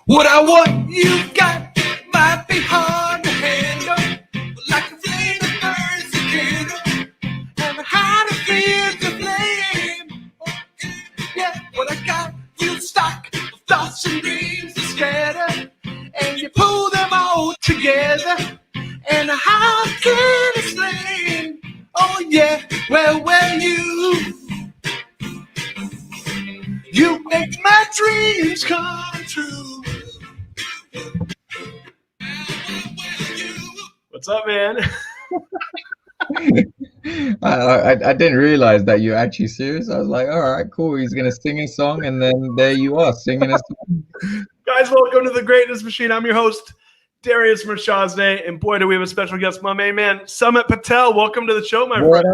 What I want you got might be hard to handle, like a flame that burns the candle, and how to feel the flame. Yeah, what I got you stock of thoughts and dreams that scatter, and you pull them all together, and how can explain? Oh yeah, well you make my dreams come true. What's up, man? I didn't realize that you're actually serious. I was like, all right, cool. He's gonna sing a song, and then there you are singing a song. Guys, welcome to the Greatness Machine. I'm your host, Darius Mirshahzadeh, and boy, do we have a special guest, my main man, Samit Patel. Welcome to the show, my friend.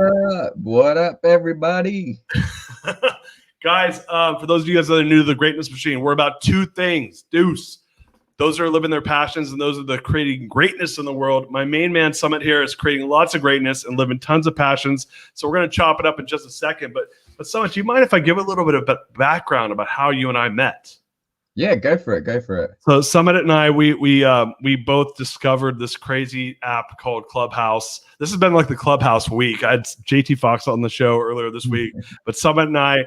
What up, everybody? Guys, for those of you guys that are new to the Greatness Machine, we're about two things. Those are living their passions, and those are the creating greatness in the world. My main man, Samit, here is creating lots of greatness and living tons of passions. So we're going to chop it up in just a second. But Samit, do you mind if I give a little bit of background about how you and I met? Yeah, go for it. So Samit and I, we both discovered this crazy app called Clubhouse. This has been like the Clubhouse week. I had JT Fox on the show earlier this week, but Samit and I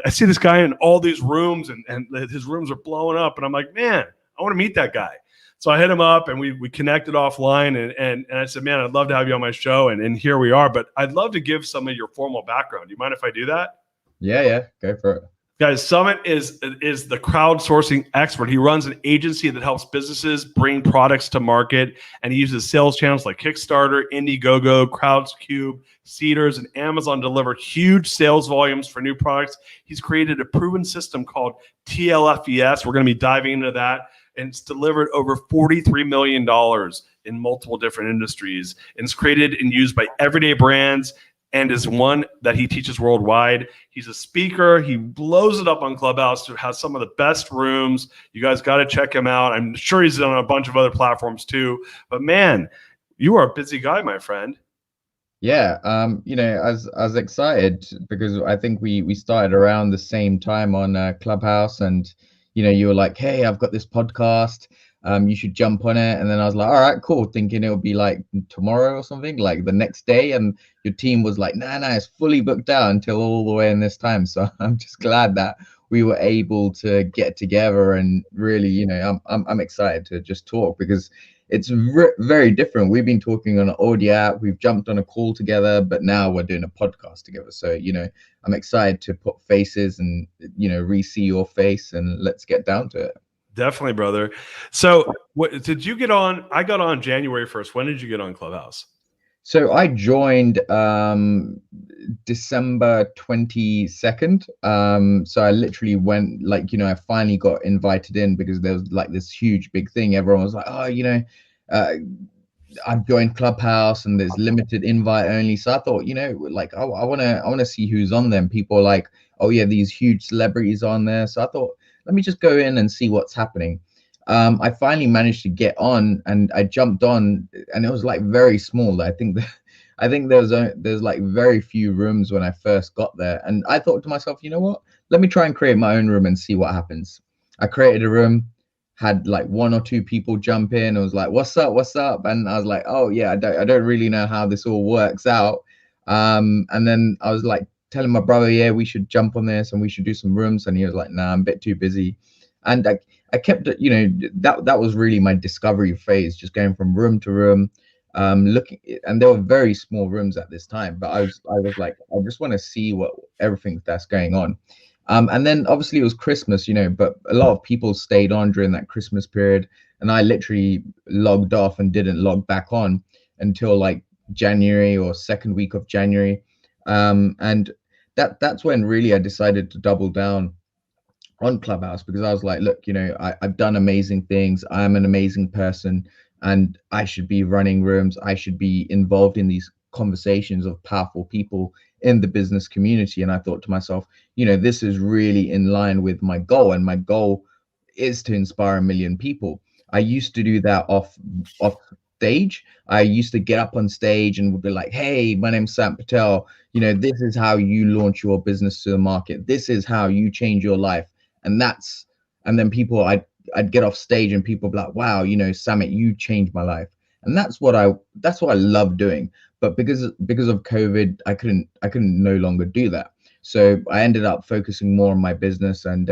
see this guy in all these rooms, and his rooms are blowing up, and I'm like, man, I want to meet that guy. So I hit him up, and we connected offline, and I said, man, I'd love to have you on my show, and here we are. But I'd love to give some of your formal background. Do you mind if I do that? Yeah, go for it. Guys, Samit is the crowdsourcing expert. He runs an agency that helps businesses bring products to market, and he uses sales channels like Kickstarter, Indiegogo, Crowdcube, Seeders, and Amazon to deliver huge sales volumes for new products. He's created a proven system called TLFES. We're going to be diving into that, and it's delivered over $43 million in multiple different industries, and it's created and used by everyday brands, and is one that he teaches worldwide. He's a speaker. He blows it up on Clubhouse. Has some of the best rooms. You guys got to check him out. I'm sure he's on a bunch of other platforms too. But man, you are a busy guy, my friend. Yeah, I was excited because I think we started around the same time on Clubhouse, and you were like, hey, I've got this podcast. You should jump on it. And then I was like, all right, cool, thinking it would be like tomorrow or something, like the next day. And your team was like, nah, it's fully booked out until all the way in this time. So I'm just glad that we were able to get together, and really, I'm excited to just talk because it's very different. We've been talking on an audio app, we've jumped on a call together, but now we're doing a podcast together. So, I'm excited to put faces and, re-see your face, and let's get down to it. Definitely, brother. So what did you get on? I got on January 1st. When did you get on Clubhouse? So I joined December 22nd. So I literally went, I finally got invited in because there was like this huge big thing. Everyone was like, oh, I've joined Clubhouse and there's limited invite only. So I thought, I want to see who's on them. People are like, oh yeah, these huge celebrities on there. So I thought, let me just go in and see what's happening. I finally managed to get on, and I jumped on, and it was like very small. I think there's like very few rooms when I first got there, and I thought to myself, you know what? Let me try and create my own room and see what happens. I created a room, had like one or two people jump in. I was like, what's up? And I was like, oh yeah, I don't really know how this all works out. And then I was like telling my brother, yeah, we should jump on this and we should do some rooms. And he was like, nah, I'm a bit too busy. And I kept it, that was really my discovery phase, just going from room to room, looking, and there were very small rooms at this time, but I was like, I just want to see everything that's going on. And then obviously it was Christmas, but a lot of people stayed on during that Christmas period, and I literally logged off and didn't log back on until like January or second week of January. And that's when really I decided to double down on Clubhouse, because I was like, look, I've done amazing things. I'm an amazing person, and I should be running rooms. I should be involved in these conversations of powerful people in the business community. And I thought to myself, this is really in line with my goal, and my goal is to inspire 1 million people. I used to do that off stage. I used to get up on stage and would be like, hey, my name's Samit Patel. You know, this is how you launch your business to the market. This is how you change your life. And then people, I'd get off stage and people be like, wow, you know, Samit, you changed my life. And that's what I love doing. But because of COVID, I couldn't no longer do that. So I ended up focusing more on my business, and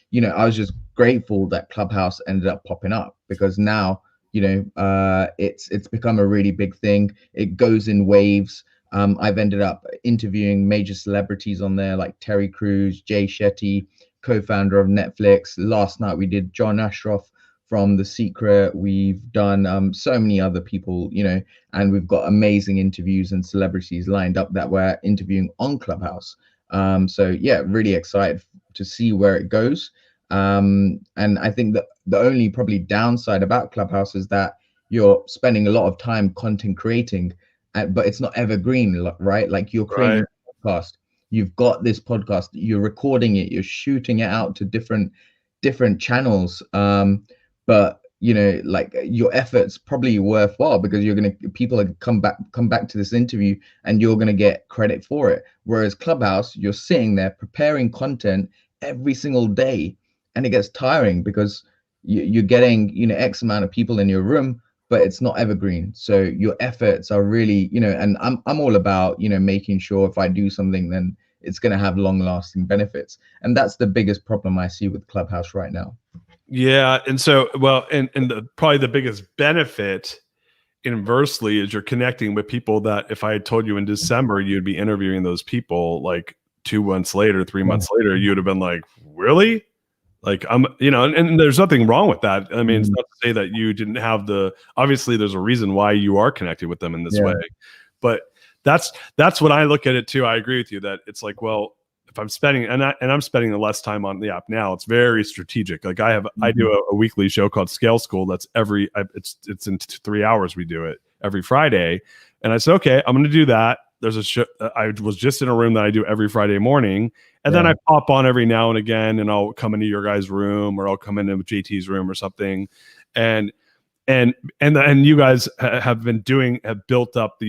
you know, I was just grateful that Clubhouse ended up popping up, because now, you know, it's become a really big thing. It goes in waves. I've ended up interviewing major celebrities on there, like Terry Crews, Jay Shetty, co-founder of Netflix. Last night we did John Ashroff from The Secret. We've done so many other people, you know, and we've got amazing interviews and celebrities lined up that we're interviewing on Clubhouse. So yeah, really excited to see where it goes. And I think that the only probably downside about Clubhouse is that you're spending a lot of time content creating, but it's not evergreen, right? Like you're creating a podcast. You've got this podcast, you're recording it, you're shooting it out to different channels. But you know, like your efforts probably worthwhile, because people are come back to this interview and you're gonna get credit for it. Whereas Clubhouse, you're sitting there preparing content every single day, and it gets tiring because you're getting, you know, X amount of people in your room, but it's not evergreen. So your efforts are really, you know, and I'm all about, you know, making sure if I do something, then it's going to have long lasting benefits. And that's the biggest problem I see with Clubhouse right now. Yeah. And so, well, and probably the biggest benefit inversely is you're connecting with people that if I had told you in December, you'd be interviewing those people like 2 months later, 3 months later, you'd have been like, really? Like, I'm, you know, and there's nothing wrong with that. I mean, it's not to say that you didn't have obviously there's a reason why you are connected with them in this way, but that's what I look at it too. I agree with you that it's like, well, if I'm spending, and I'm spending less time on the app now, it's very strategic. Like I do a weekly show called Scale School. That's it's in 3 hours. We do it every Friday. And I said, okay, I'm going to do that. There's a show. I was just in a room that I do every Friday morning. And then I pop on every now and again, and I'll come into your guys' room, or I'll come into JT's room or something. And you guys have built up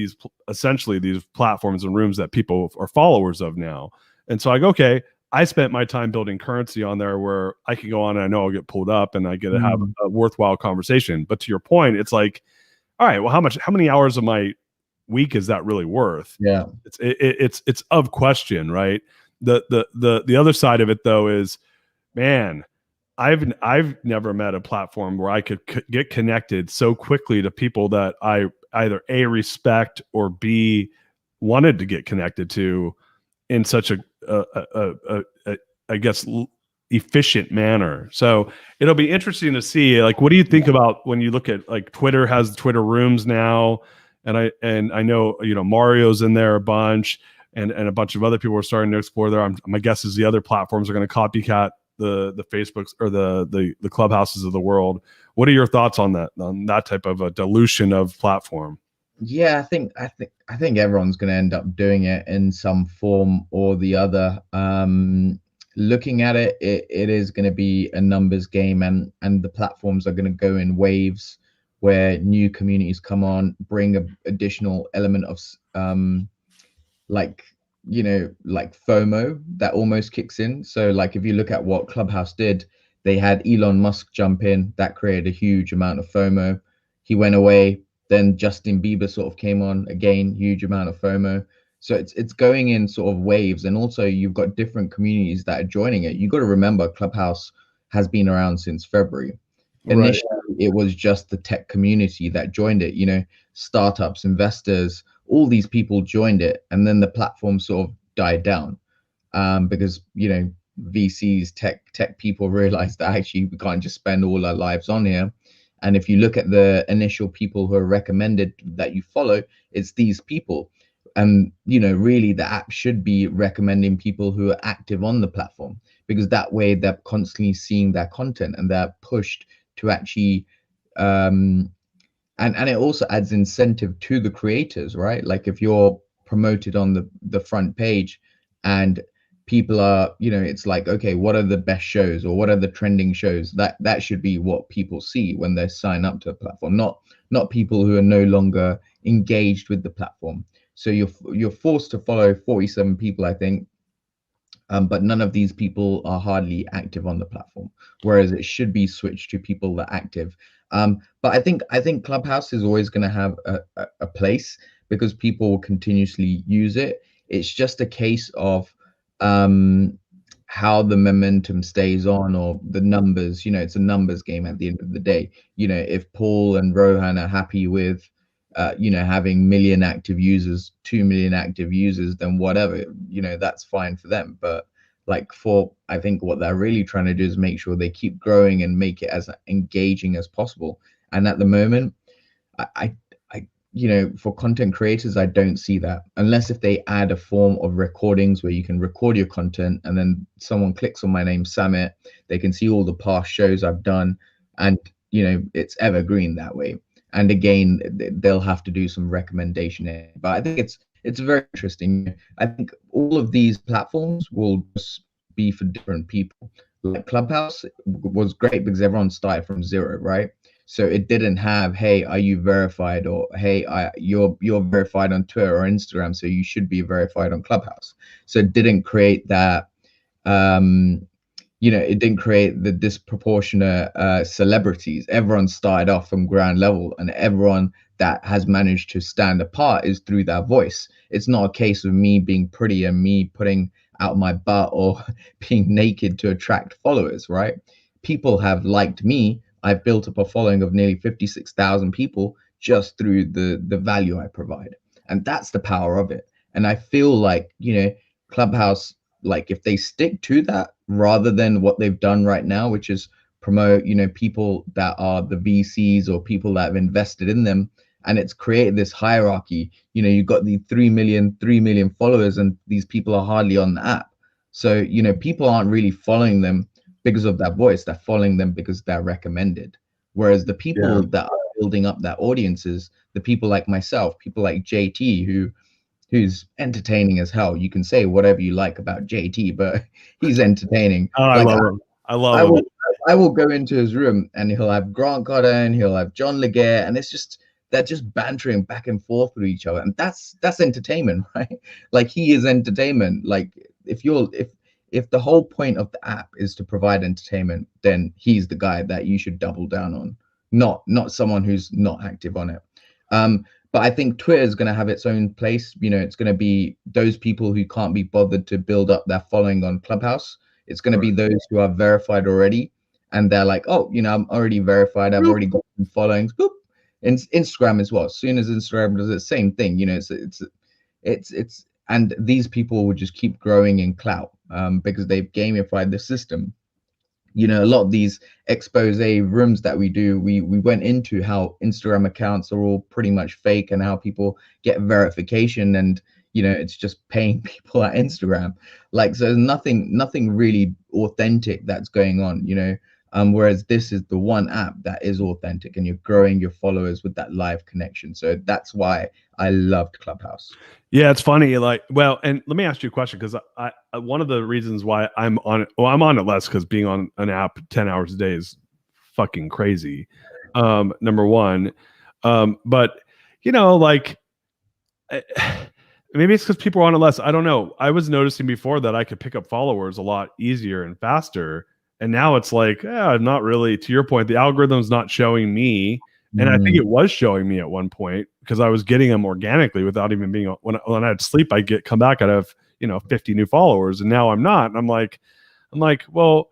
essentially these platforms and rooms that people are followers of now. And so I go, okay, I spent my time building currency on there where I can go on and I know I'll get pulled up and I get to have a worthwhile conversation. But to your point, it's like, all right, well, how many hours of my week is that really worth? Yeah. It's of question, right? The other side of it though is, man, I've never met a platform where I could get connected so quickly to people that I either A, respect, or B, wanted to get connected to in such a I guess efficient manner. So it'll be interesting to see, like, what do you think about when you look at, like, Twitter has Twitter rooms now, and I know, you know, Mario's in there a bunch, and a bunch of other people are starting to explore there. My guess is the other platforms are going to copycat the Facebooks or the Clubhouses of the world. What are your thoughts on that type of a dilution of platform? Yeah, I think everyone's going to end up doing it in some form or the other. Looking at it, it is going to be a numbers game, and the platforms are going to go in waves where new communities come on, bring a additional element of like, you know, like FOMO that almost kicks in. So like if you look at what Clubhouse did, they had Elon Musk jump in, that created a huge amount of FOMO. He went away. Then Justin Bieber sort of came on again, huge amount of FOMO. So it's going in sort of waves. And also you've got different communities that are joining it. You got to remember Clubhouse has been around since February. Right. Initially, it was just the tech community that joined it, you know, startups, investors, all these people joined it. And then the platform sort of died down because, you know, VCs, tech people realized that actually we can't just spend all our lives on here. And if you look at the initial people who are recommended that you follow, it's these people. And, you know, really the app should be recommending people who are active on the platform, because that way they're constantly seeing their content and they're pushed to actually, and it also adds incentive to the creators, right? Like if you're promoted on the front page and people are, you know, it's like, okay, what are the best shows or what are the trending shows? That should be what people see when they sign up to a platform, not people who are no longer engaged with the platform. So you're forced to follow 47 people, I think, but none of these people are hardly active on the platform, whereas it should be switched to people that are active. But I think Clubhouse is always going to have a place because people will continuously use it. It's just a case of how the momentum stays on, or the numbers. You know, it's a numbers game at the end of the day. You know, if Paul and Rohan are happy with you know, having million active users, 2 million active users, then whatever, you know, that's fine for them. But like I think what they're really trying to do is make sure they keep growing and make it as engaging as possible. And at the moment, I you know, for content creators, I don't see that, unless if they add a form of recordings where you can record your content and then someone clicks on my name, Samit, they can see all the past shows I've done, and you know, it's evergreen that way. And again, they'll have to do some recommendation, but I think it's very interesting. I think all of these platforms will just be for different people. Like Clubhouse was great because everyone started from zero, right? So it didn't have, hey, are you verified, or hey, you're verified on Twitter or Instagram, so you should be verified on Clubhouse. So it didn't create that you know, it didn't create the disproportionate celebrities. Everyone started off from ground level, and everyone that has managed to stand apart is through their voice. It's not a case of me being pretty and me putting out my butt or being naked to attract followers, right? People have liked me. I've built up a following of nearly 56,000 people just through the value I provide. And that's the power of it. And I feel like, you know, Clubhouse, like if they stick to that rather than what they've done right now, which is promote, you know, people that are the VCs or people that have invested in them, and it's created this hierarchy. You know, you've got the 3 million followers, and these people are hardly on the app. So, you know, people aren't really following them because of their voice, they're following them because they're recommended. Whereas the people that are building up their audiences, the people like myself, people like JT, who's entertaining as hell. You can say whatever you like about JT, but he's entertaining. Oh, I love him. I love him. I will go into his room and he'll have Grant Cardone, he'll have John Legere, and it's just, they're just bantering back and forth with each other. And that's entertainment, right? Like, he is entertainment. Like, if the whole point of the app is to provide entertainment, then he's the guy that you should double down on, not someone who's not active on it. But I think Twitter is going to have its own place. You know, it's going to be those people who can't be bothered to build up their following on Clubhouse. It's going to be those who are verified already, and they're like, oh, you know, I'm already verified. I've already got some followings. Boop. And Instagram as well. As soon as Instagram does the same thing, you know, it's and these people will just keep growing in clout because they've gamified the system. You know, a lot of these expose rooms that we do, we went into how Instagram accounts are all pretty much fake and how people get verification, and you know, it's just paying people at Instagram. Like, so there's nothing really authentic that's going on, you know. Whereas this is the one app that is authentic, and you're growing your followers with that live connection. So that's why I loved Clubhouse. Yeah, it's funny. Like, well, and let me ask you a question, because I one of the reasons why I'm on it, well, I'm on it less because being on an app 10 hours a day is fucking crazy. Number one, but you know, like, maybe it's because people are on it less. I don't know. I was noticing before that I could pick up followers a lot easier and faster. And now it's like, not really. To your point, the algorithm's not showing me. And I think it was showing me at one point because I was getting them organically without even being, when I had sleep, I'd come back, I'd have, you know, 50 new followers, and now I'm not. And I'm like, well,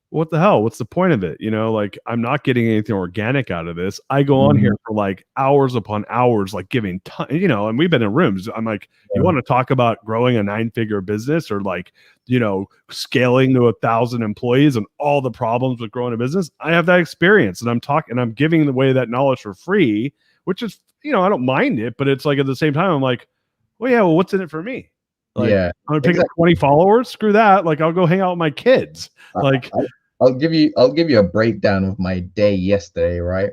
what the hell? What's the point of it? You know, like, I'm not getting anything organic out of this. I go on here for like hours upon hours, like giving you know, and we've been in rooms. I'm like, you want to talk about growing a 9-figure business, or like, you know, scaling to 1,000 employees and all the problems with growing a business? I have that experience, and I'm giving away that knowledge for free, which is, you know, I don't mind it, but it's like, at the same time, I'm like, well, what's in it for me? Like, I'm gonna pick up 20 followers. Screw that. Like, I'll go hang out with my kids. Like, I'll give you a breakdown of my day yesterday, right?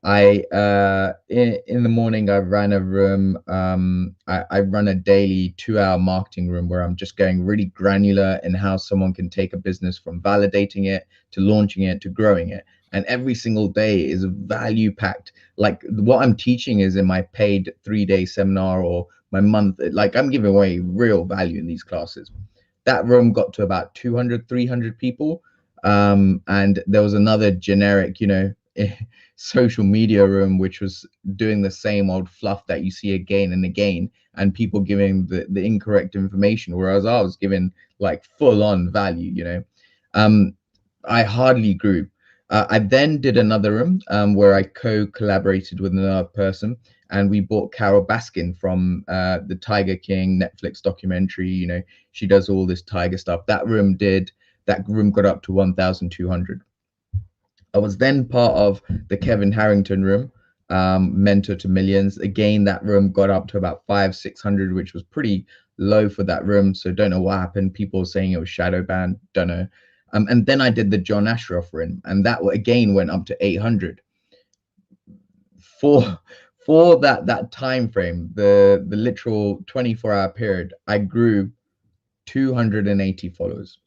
In the morning I ran a room. I run a daily 2-hour marketing room where I'm just going really granular in how someone can take a business from validating it to launching it to growing it. And every single day is value packed. Like what I'm teaching is in my paid 3-day seminar or my month. Like I'm giving away real value in these classes. That room got to about 200, 300 people. And there was another generic, social media room, which was doing the same old fluff that you see again and again, and people giving the incorrect information, whereas I was giving like full on value. Um, I hardly grew. I then did another room where I co-collaborated with another person, and we bought Carol Baskin from the Tiger King Netflix documentary. She does all this tiger stuff. That room got up to 1,200. I was then part of the Kevin Harrington room, Mentor to Millions. Again, that room got up to about 500-600, which was pretty low for that room. So don't know what happened. People were saying it was shadow banned. Don't know. And then I did the John Ashroff room, and that again went up to 800. For that time frame, the literal 24-hour period, I grew 280 followers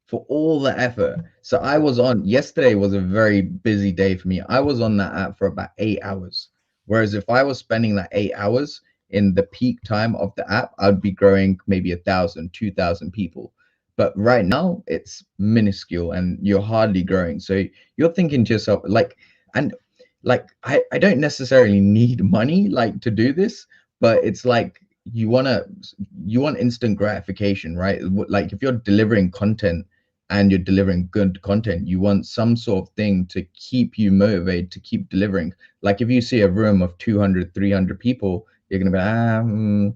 for all the effort. So I was on, yesterday was a very busy day for me. I was on that app for about 8 hours. Whereas if I was spending that 8 hours in the peak time of the app, I'd be growing maybe 1,000, 2,000 people. But right now it's minuscule and you're hardly growing. So you're thinking to yourself, I don't necessarily need money like to do this, but it's like you want instant gratification, right? Like if you're delivering content and you're delivering good content, you want some sort of thing to keep you motivated to keep delivering. Like if you see a room of 200, 300 people, you're going to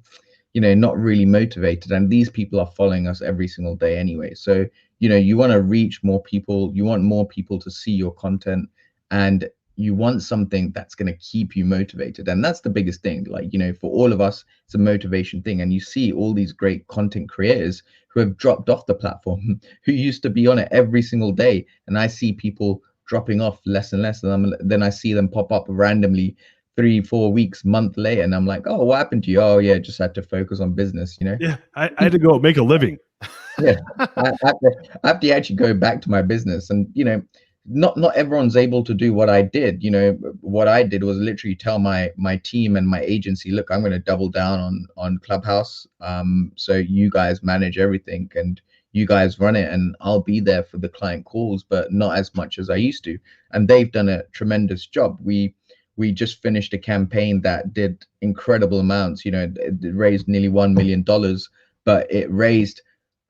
be, not really motivated. And these people are following us every single day anyway. So, you want to reach more people. You want more people to see your content, and you want something that's going to keep you motivated. And that's the biggest thing. Like, for all of us, it's a motivation thing. And you see all these great content creators who have dropped off the platform, who used to be on it every single day. And I see people dropping off less and less. And then I see them pop up randomly 3-4 weeks, month later. And I'm like, oh, what happened to you? Oh, yeah, just had to focus on business, Yeah, I had to go make a living. Yeah, I have to actually go back to my business. And, not everyone's able to do what I did. What I did was literally tell my team and my agency, look, I'm going to double down on Clubhouse. So you guys manage everything and you guys run it, and I'll be there for the client calls, but not as much as I used to. And they've done a tremendous job. We just finished a campaign that did incredible amounts. It raised nearly $1 million, but it raised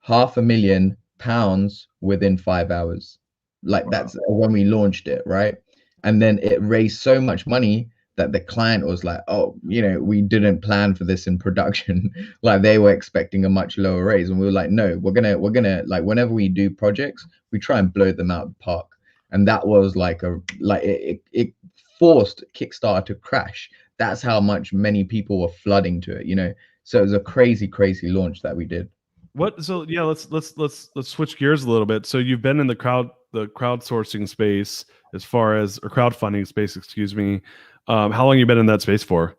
£500,000 within 5 hours. Like, wow. That's when we launched it, right? And then it raised so much money that the client was like, oh, we didn't plan for this in production. Like they were expecting a much lower raise, and we were like, no, we're gonna like, whenever we do projects, we try and blow them out of the park. And that was it forced Kickstarter to crash. That's how much many people were flooding to it. So it was a crazy launch that we did. So yeah, let's switch gears a little bit. So you've been in the crowdsourcing space or crowdfunding space, excuse me. How long have you been in that space for?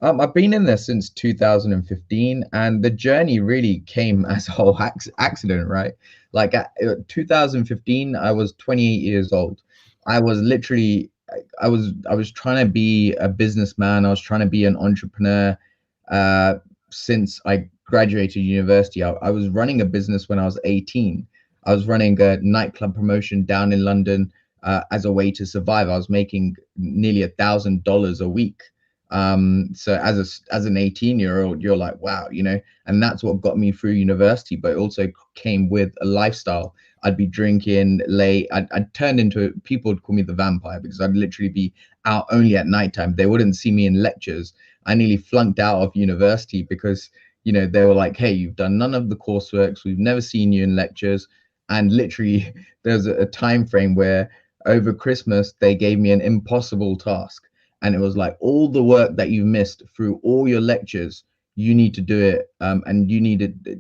I've been in there since 2015, and the journey really came as a whole accident, right? Like at 2015, I was 28 years old. I was literally, I was trying to be a businessman. I was trying to be an entrepreneur. Since I graduated university, I was running a business when I was 18. I was running a nightclub promotion down in London as a way to survive. I was making nearly $1,000 a week. So as an 18-year-old, you're like, wow, and that's what got me through university. But it also came with a lifestyle. I'd be drinking late. I'd turn into, people would call me the vampire, because I'd literally be out only at nighttime. They wouldn't see me in lectures. I nearly flunked out of university because, they were like, hey, you've done none of the coursework. We've never seen you in lectures. And literally there's a time frame where over Christmas, they gave me an impossible task. And it was like, all the work that you missed through all your lectures, you need to do it. And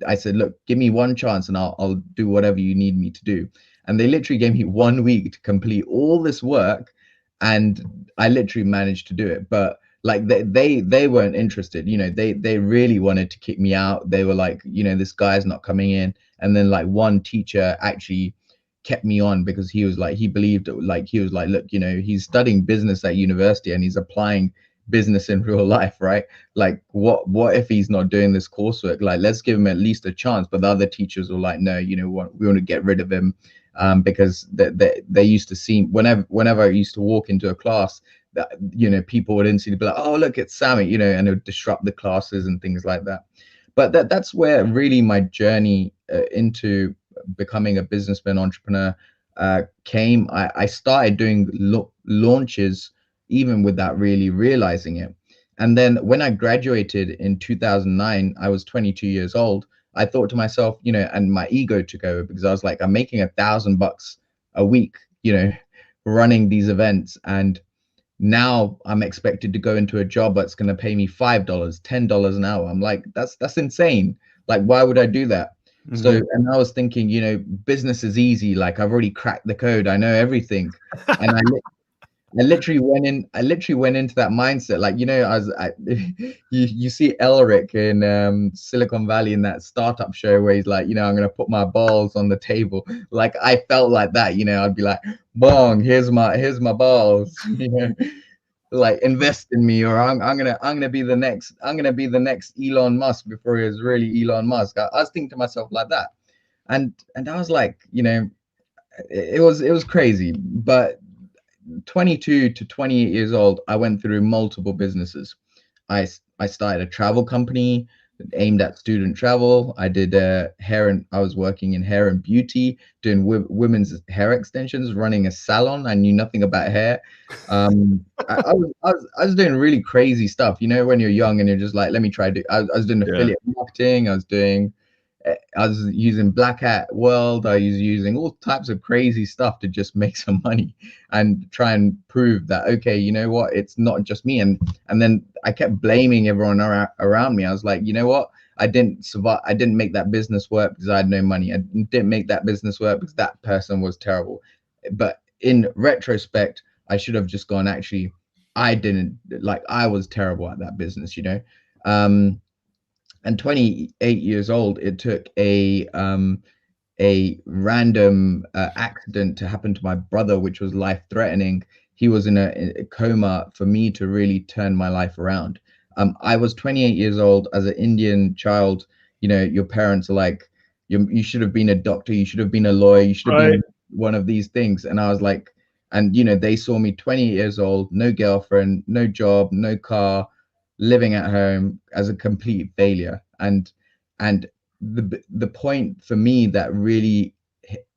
I said, look, give me one chance and I'll do whatever you need me to do. And they literally gave me 1 week to complete all this work. and I literally managed to do it. But like they weren't interested, you know, they really wanted to kick me out. They were like, you know, this guy's not coming in. And then like one teacher actually kept me on because he was like, he believed, like, he was like, look, you know, he's studying business at university and he's applying business in real life, right? Like what if he's not doing this coursework? Like, let's give him at least a chance. But the other teachers were like, no, you know what, we want to get rid of him, because they used to see, whenever I used to walk into a class, that, you know, people would instantly be like, oh look, it's Samit, you know, and it would disrupt the classes and things like that. But that's where really my journey into becoming a businessman, entrepreneur, came. I started doing launches even without really realizing it. And then when I graduated in 2009, I was 22 years old. I thought to myself, you know, and my ego took over because I was like, I'm making $1,000 a week, you know, running these events. And now I'm expected to go into a job that's going to pay me $5, $10 an hour. I'm like, that's insane. Like, why would I do that? So, and I was thinking, you know, business is easy. Like, I've already cracked the code. I know everything. And I literally went into that mindset. Like, you know, you see Elric in Silicon Valley in that startup show where he's like, you know, I'm gonna put my balls on the table. Like, I felt like that, you know, I'd be like, bong, here's my balls, you know, like, invest in me, or I'm gonna be the next Elon Musk before he was really Elon Musk. I was thinking to myself like that, and I was like, you know, it was crazy. But 22 to 28 years old, I went through multiple businesses. I started a travel company aimed at student travel. I did hair, and I was working in hair and beauty, doing women's hair extensions, running a salon. I knew nothing about hair. I was doing really crazy stuff. You know, when you're young and you're just like, let me try to. I was doing affiliate marketing. I was using Black Hat World. I was using all types of crazy stuff to just make some money and try and prove that, okay, you know what, it's not just me. And then I kept blaming everyone around me. I was like, you know what, I didn't survive. I didn't make that business work because I had no money. I didn't make that business work because that person was terrible. But in retrospect, I should have just gone, actually, I was terrible at that business, you know. And 28 years old, it took a random accident to happen to my brother, which was life-threatening. He was in a coma for me to really turn my life around. I was 28 years old as an Indian child. You know, your parents are like, you should have been a doctor, you should have been a lawyer, you should have been one of these things. And I was like, and you know, they saw me 28 years old, no girlfriend, no job, no car, living at home, as a complete failure. And the point for me that really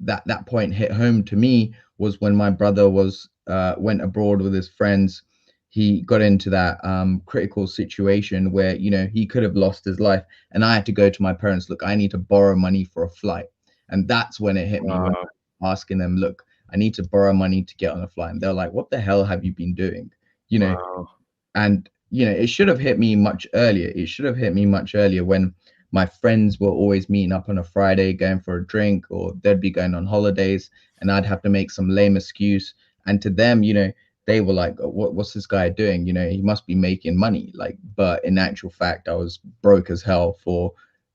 that point hit home to me was when my brother went abroad with his friends. He got into that critical situation where, you know, he could have lost his life, and I had to go to my parents, look, I need to borrow money for a flight. And that's when it hit me, when I was asking them, look, I need to borrow money to get on a flight. And they're like, what the hell have you been doing, you know? And you know, it should have hit me much earlier. It should have hit me much earlier, when my friends were always meeting up on a Friday, going for a drink, or they'd be going on holidays, and I'd have to make some lame excuse. And to them, you know, they were like, what's this guy doing? You know, he must be making money. Like, but in actual fact, I was broke as hell for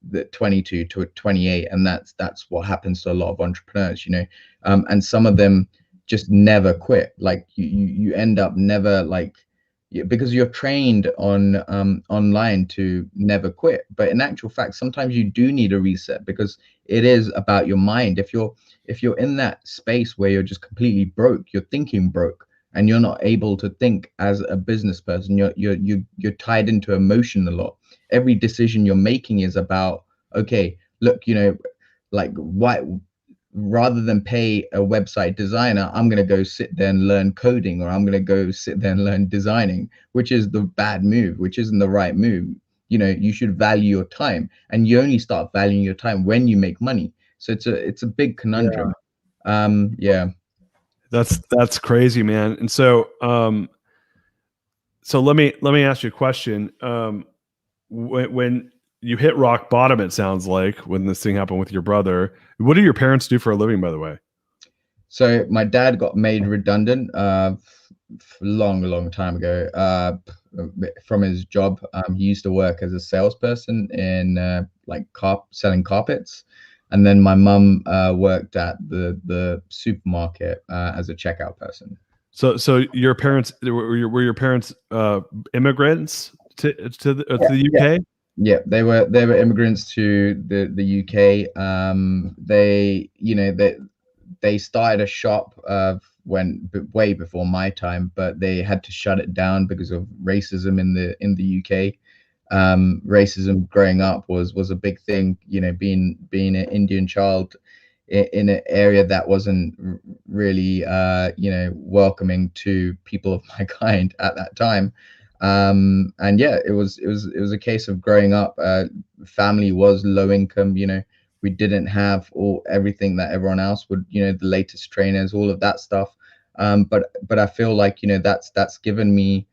the 22 to 28. And that's what happens to a lot of entrepreneurs, you know. And some of them just never quit. Like, you end up never, like, because you're trained on online to never quit. But in actual fact, sometimes you do need a reset, because it is about your mind. If you're in that space where you're just completely broke, you're thinking broke, and you're not able to think as a business person, you're tied into emotion a lot. Every decision you're making is about, okay, look, you know, like, why, rather than pay a website designer, I'm going to go sit there and learn coding, or I'm going to go sit there and learn designing, which is the bad move, which isn't the right move. You know, you should value your time, and you only start valuing your time when you make money. So it's a big conundrum. Yeah. That's crazy, man. And so, so let me ask you a question. When you hit rock bottom, it sounds like, when this thing happened with your brother, what do your parents do for a living, by the way? So my dad got made redundant long time ago, from his job. He used to work as a salesperson in like selling carpets, and then my mum worked at the supermarket as a checkout person. So your parents were your parents immigrants to the UK? Yeah, they were immigrants to the UK. They started a shop way before my time, but they had to shut it down because of racism in the UK. Racism growing up was a big thing. Being an Indian child in an area that wasn't really welcoming to people of my kind at that time. And yeah, it was a case of growing up. Family was low income. We didn't have everything that everyone else would. The latest trainers, all of that stuff. But I feel like that's given me.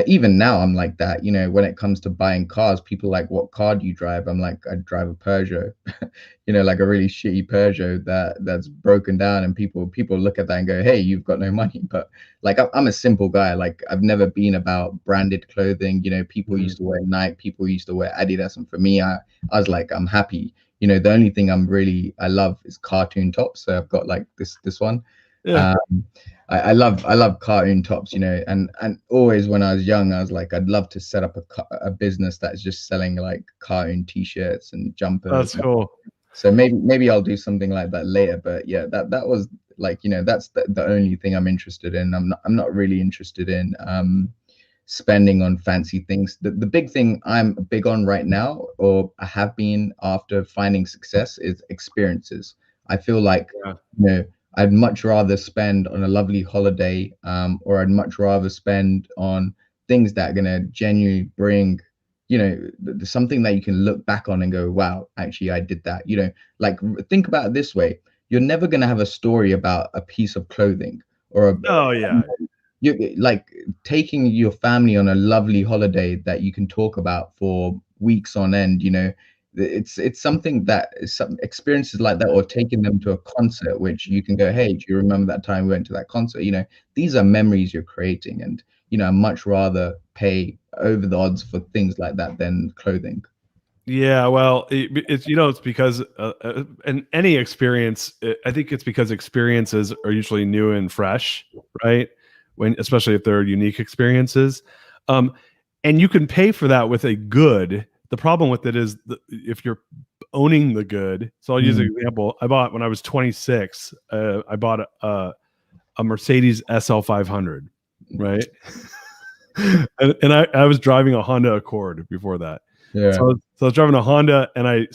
Even now, I'm like that. When it comes to buying cars, people like, "What car do you drive?" I'm like, "I drive a Peugeot." Like a really shitty Peugeot that's broken down, and people look at that and go, "Hey, you've got no money." But like, I'm a simple guy. Like, I've never been about branded clothing. People used to wear Nike, people used to wear Adidas, and for me, I was like, I'm happy. The only thing I love is cartoon tops. So I've got like this one. Yeah. I love cartoon tops, and always when I was young, I was like, I'd love to set up a business that's just selling like cartoon t-shirts and jumpers. That's cool. So maybe I'll do something like that later. But yeah, that was like, that's the only thing I'm interested in. I'm not really interested in spending on fancy things. The big thing I'm big on right now, or I have been after finding success, is experiences. I feel like I'd much rather spend on a lovely holiday, or I'd much rather spend on things that are gonna genuinely bring, something that you can look back on and go, wow, actually I did that. Like, think about it this way: you're never gonna have a story about a piece of clothing or you like taking your family on a lovely holiday that you can talk about for weeks on end. It's something that some experiences like that, or taking them to a concert, which you can go, hey, do you remember that time we went to that concert? These are memories you're creating, and I'd much rather pay over the odds for things like that than clothing. Yeah, well, it's because in any experience, I think it's because experiences are usually new and fresh, right? Especially if they're unique experiences, and you can pay for that with a good. The problem with it is if you're owning the good. So I'll use an example. When I was 26, I bought a Mercedes SL 500, right? and I was driving a Honda Accord before that. Yeah. So I was driving a Honda, and I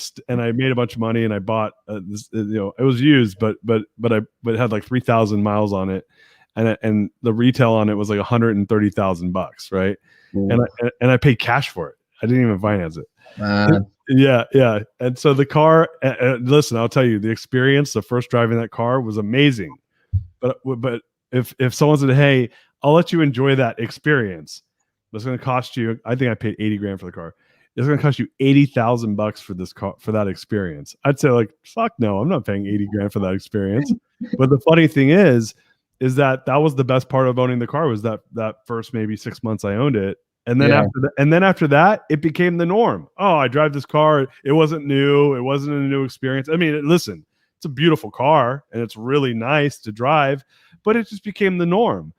made a bunch of money, and I bought this. It was used, but it had like 3,000 miles on it, and the retail on it was like $130,000, right? Ooh. And I paid cash for it. I didn't even finance it. Yeah. And so the car, listen, I'll tell you, the experience, the first driving that car was amazing. But if someone said, hey, I'll let you enjoy that experience, it's going to cost you, I think I paid 80 grand for the car. It's going to cost you $80,000 for this car, for that experience. I'd say, like, fuck no, I'm not paying 80 grand for that experience. But the funny thing is that was the best part of owning the car, was that first maybe 6 months I owned it. And then after that, it became the norm. Oh, I drive this car. It wasn't new. It wasn't a new experience. I mean, listen, it's a beautiful car and it's really nice to drive, but it just became the norm.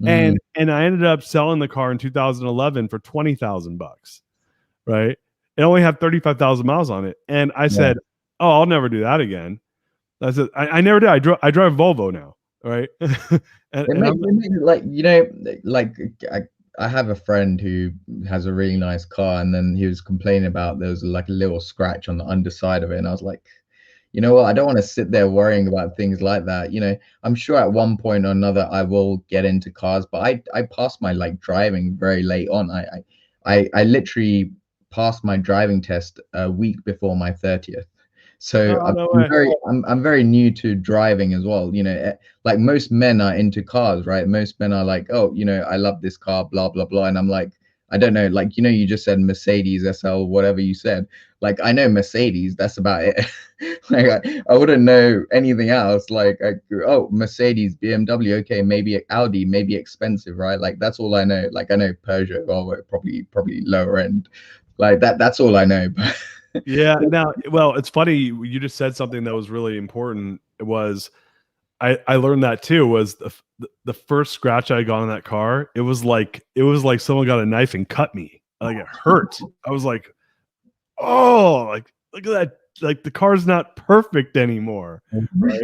And I ended up selling the car in 2011 for $20,000, right? It only had 35,000 miles on it. And I said, oh, I'll never do that again. I said, I never did. I drive Volvo now, right? I have a friend who has a really nice car, and then he was complaining about there was like a little scratch on the underside of it. And I was like, you know what? I don't want to sit there worrying about things like that. I'm sure at one point or another I will get into cars, but I passed my like driving very late on. I literally passed my driving test a week before my 30th. So I'm very new to driving as well. Like most men are into cars, right? Most men are like, oh, I love this car, blah, blah, blah. And I'm like, I don't know, like, you know, you just said Mercedes SL, whatever you said. Like, I know Mercedes, that's about it. Like, I wouldn't know anything else. Like, oh, Mercedes, BMW, okay, maybe Audi, maybe expensive, right? Like, that's all I know. Like, I know Peugeot, oh, probably lower end. Like that's all I know. Yeah. Now, well, it's funny. You just said something that was really important. It was, I learned that too, was the first scratch I got on that car. It was like someone got a knife and cut me. Like, it hurt. I was like, oh, like, look at that. Like, the car's not perfect anymore. Right.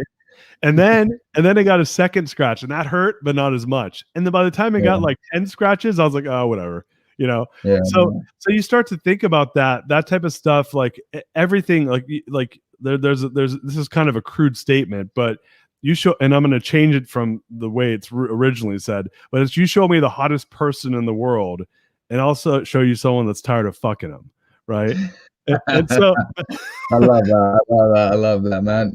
And then I got a second scratch, and that hurt, but not as much. And then by the time I got like 10 scratches, I was like, oh, whatever, you know? Yeah. So you start to think about that type of stuff, like everything, like there's this is kind of a crude statement, but you show, and I'm going to change it from the way it's originally said, but it's, you show me the hottest person in the world, and also show you someone that's tired of fucking them, right? And so I love that. I love that, man.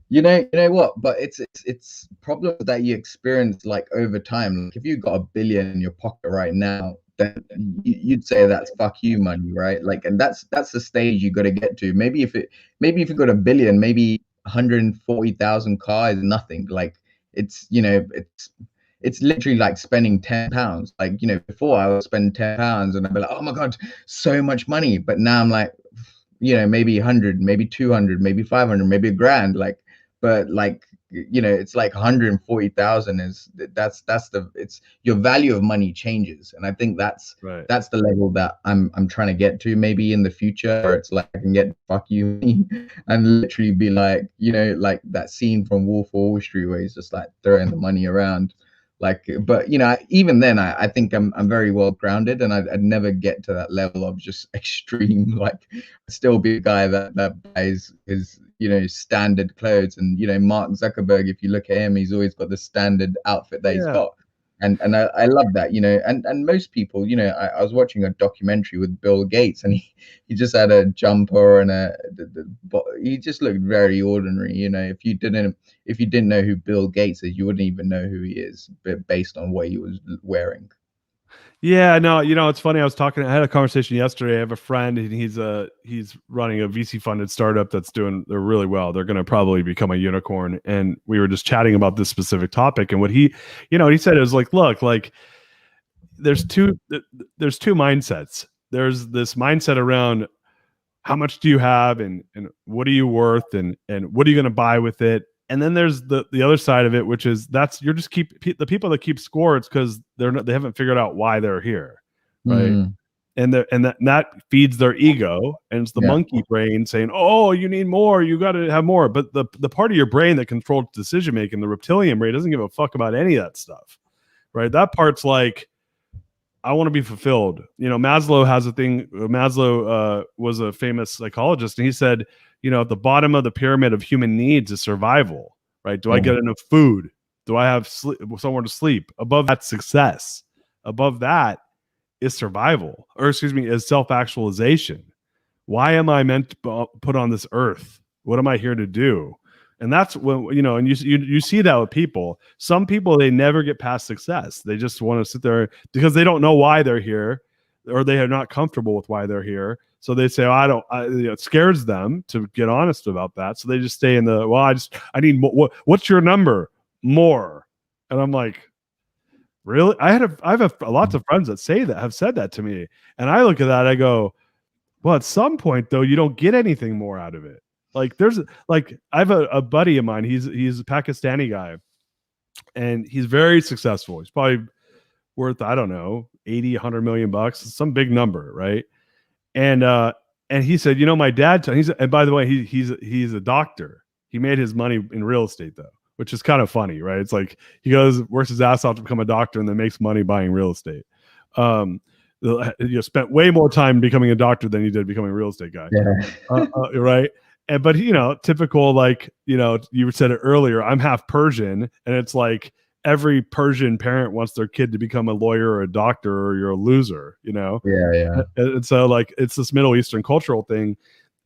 You know what? But it's problems that you experience like over time. Like, if you got $1 billion in your pocket right now, then you'd say that's fuck you money, right? Like, and that's the stage you got to get to. Maybe if you got $1 billion, maybe 140,000 car is nothing. Like, it's, you know, it's literally like spending £10. Like, you know, before I would spend £10 and I'd be like, oh my God, so much money. But now I'm like, you know, maybe 100, maybe 200, maybe 500, maybe $1,000. Like, but like, you know, it's like 140,000 is it's your value of money changes. And I think that's right. That's the level that I'm trying to get to maybe in the future, where it's like I can get fuck you and literally be like, you know, like that scene from Wolf of Wall Street where he's just like throwing the money around. Like, but you know, even then I think I'm very well grounded, and I'd never get to that level of just extreme. Like, I'd still be a guy that buys his, you know, standard clothes. And you know, Mark Zuckerberg, if you look at him, he's always got the standard outfit that he's got. And I love that, you know, and most people, you know, I was watching a documentary with Bill Gates, and he just had a jumper and he just looked very ordinary. You know, if you didn't know who Bill Gates is, you wouldn't even know who he is, based on what he was wearing. Yeah, no, you know, it's funny. I had a conversation yesterday. I have a friend, and he's running a VC funded startup they're really well. They're going to probably become a unicorn. And we were just chatting about this specific topic. And what he said is like, look, like there's two mindsets. There's this mindset around how much do you have, and what are you worth, and what are you going to buy with it? And then there's the other side of it, which is the people that keep score. It's because they haven't figured out why they're here, right? And that feeds their ego, and it's the monkey brain saying, "Oh, you need more, you got to have more." But the part of your brain that controls decision making, the reptilian brain, doesn't give a fuck about any of that stuff, right? That part's like, I want to be fulfilled. You know, Maslow has a thing. Maslow was a famous psychologist, and he said, you know, at the bottom of the pyramid of human needs is survival, right? Do I get enough food? Do I have somewhere to sleep? Above that, success. Above that is survival, or excuse me, is self-actualization. Why am I meant to put on this earth? What am I here to do? And that's when, you know, and you see that with people. Some people, they never get past success. They just want to sit there because they don't know why they're here, or they are not comfortable with why they're here. So they say, it scares them to get honest about that. So they just stay in I need more. What's your number? More. And I'm like, really? I have lots of friends that have said that to me. And I look at that, I go, well, at some point though, you don't get anything more out of it. Like I have a buddy of mine. He's a Pakistani guy, and he's very successful. He's probably worth, I don't know, 80, 100 million bucks, some big number, right? And he said, you know, my dad, and by the way, he's a doctor. He made his money in real estate though, which is kind of funny, right? It's like he works his ass off to become a doctor, and then makes money buying real estate. You spent way more time becoming a doctor than you did becoming a real estate guy. Yeah. Right. But you know, typical, like, you know, you said it earlier, I'm half Persian, and it's like every Persian parent wants their kid to become a lawyer or a doctor, or you're a loser, you know? Yeah. And so like, it's this Middle Eastern cultural thing.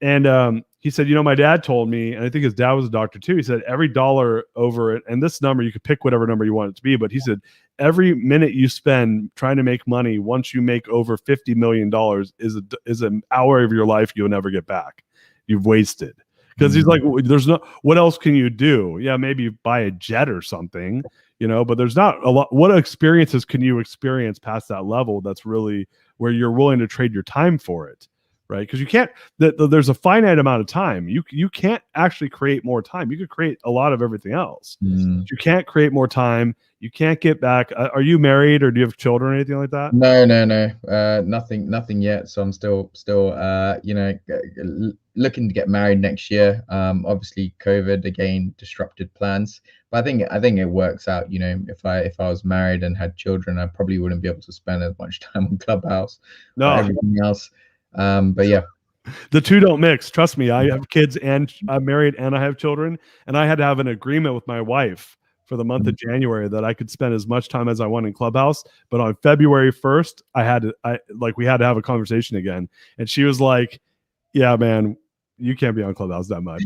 And he said, you know, my dad told me, and I think his dad was a doctor too. He said every dollar over it, and this number, you could pick whatever number you want it to be, but he said every minute you spend trying to make money, once you make over $50 million, is an hour of your life you'll never get back. You've wasted. Because he's like, there's no, what else can you do? Yeah, maybe buy a jet or something, you know, but there's not a lot. What experiences can you experience past that level that's really where you're willing to trade your time for it, right? Because you can't, there's a finite amount of time. You can't actually create more time. You could create a lot of everything else. You can't create more time. You can't get back. Are you married or do you have children or anything like that? No. Nothing yet. So I'm still, you know, looking to get married next year. Obviously COVID again disrupted plans, but I think it works out. You know, if I was married and had children, I probably wouldn't be able to spend as much time on Clubhouse or everything else. But yeah. The two don't mix. Trust me. I have kids and I'm married and I have children, and I had to have an agreement with my wife for the month of January that I could spend as much time as I want in Clubhouse. But on February 1st, we had to have a conversation again. And she was like, yeah, man, you can't be on Clubhouse that much.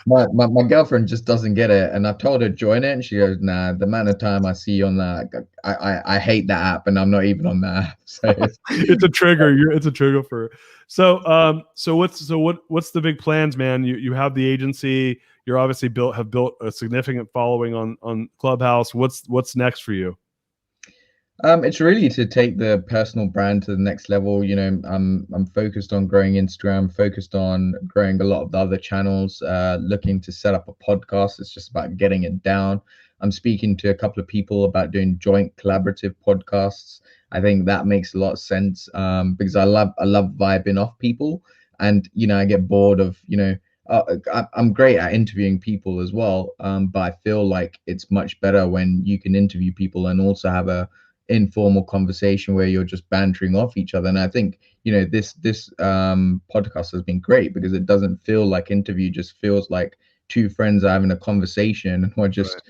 My girlfriend just doesn't get it, and I've told her join it, and she goes, "Nah, the amount of time I see you on that, I hate that app, and I'm not even on that app." So it's a trigger. It's a trigger for. So what's the big plans, man? You have the agency. You're obviously have built a significant following on Clubhouse. What's next for you? It's really to take the personal brand to the next level. You know, I'm focused on growing Instagram, focused on growing a lot of the other channels, looking to set up a podcast. It's just about getting it down. I'm speaking to a couple of people about doing joint collaborative podcasts. I think that makes a lot of sense, because I love vibing off people, and you know, I get bored of, you know, I'm great at interviewing people as well, but I feel like it's much better when you can interview people and also have a informal conversation where you're just bantering off each other. And I think, you know, this podcast has been great because it doesn't feel like interview, just feels like two friends are having a conversation and we're just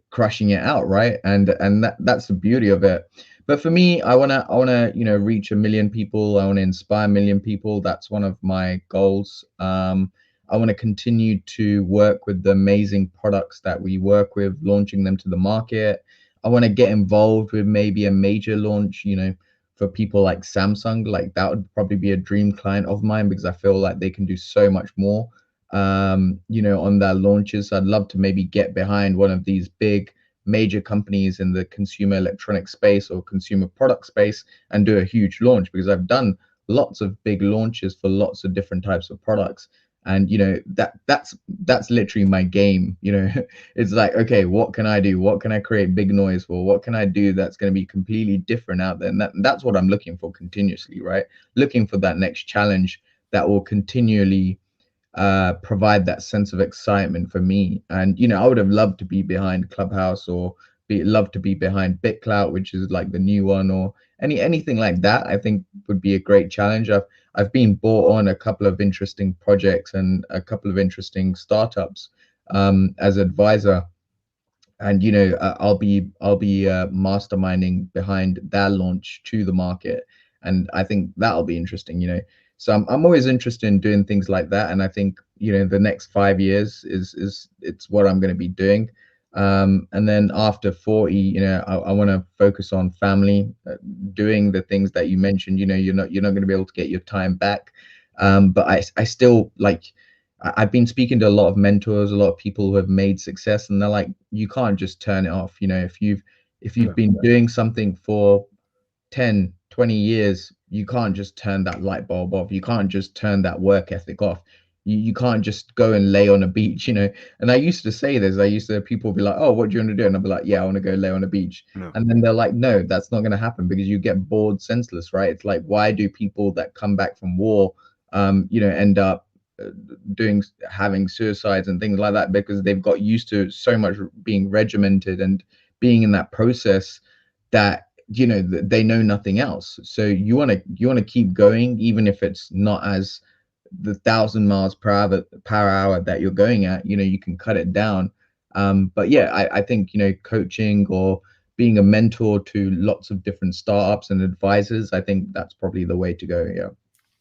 crushing it out, right? And that's the beauty of it. But for me, I wanna you know, reach 1 million people. I want to inspire 1 million people. That's one of my goals. I want to continue to work with the amazing products that we work with, launching them to the market. I want to get involved with maybe a major launch, you know, for people like Samsung. Like that would probably be a dream client of mine because I feel like they can do so much more, you know, on their launches. I'd love to maybe get behind one of these big major companies in the consumer electronic space or consumer product space and do a huge launch, because I've done lots of big launches for lots of different types of products. And you know, that's literally my game. You know, it's like, okay, what can I do? What can I create big noise for? What can I do that's going to be completely different out there? And that's what I'm looking for continuously, right? Looking for that next challenge that will continually provide that sense of excitement for me. And you know, I would have loved to be behind Clubhouse, or love to be behind BitClout, which is like the new one, or anything like that. I think would be a great challenge. I've been brought on a couple of interesting projects and a couple of interesting startups as advisor, and you know, I'll be masterminding behind their launch to the market, and I think that'll be interesting. You know, so I'm always interested in doing things like that, and I think, you know, the next 5 years is it's what I'm going to be doing. And then after 40, you know, I want to focus on family, doing the things that you mentioned. You know, you're not going to be able to get your time back, but I still like. I've been speaking to a lot of mentors, a lot of people who have made success, and they're like, you can't just turn it off. You know, if you've been doing something for 10, 20 years, you can't just turn that light bulb off. You can't just turn that work ethic off. You can't just go and lay on a beach, you know. And I used to say this, people be like, oh, what do you want to do? And I'll be like, yeah, I want to go lay on a beach. No. And then they're like, no, that's not going to happen, because you get bored senseless, right? It's like, why do people that come back from war, you know, end up having suicides and things like that? Because they've got used to so much being regimented and being in that process that, you know, they know nothing else. So you want to keep going, even if it's not as the 1,000 miles per hour that you're going at. You know, you can cut it down. But yeah, I think, you know, coaching or being a mentor to lots of different startups and advisors, I think that's probably the way to go. Yeah.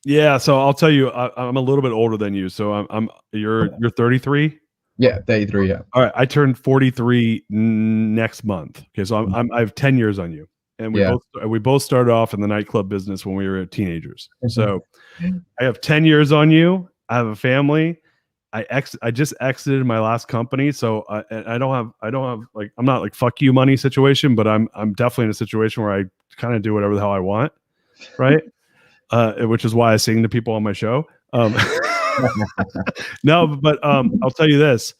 Yeah. So I'll tell you, I'm a little bit older than you. So you're 33. Yeah, 33. Yeah. All right. I turned 43 next month. Okay. So I have 10 years on you. And Yeah. we both started off in the nightclub business when we were teenagers. So I have 10 years on you. I have a family. I just exited my last company, so I don't have like, I'm not like fuck you money situation, but I'm definitely in a situation where I kind of do whatever the hell I want, right? Which is why I sing to people on my show. No, but I'll tell you this: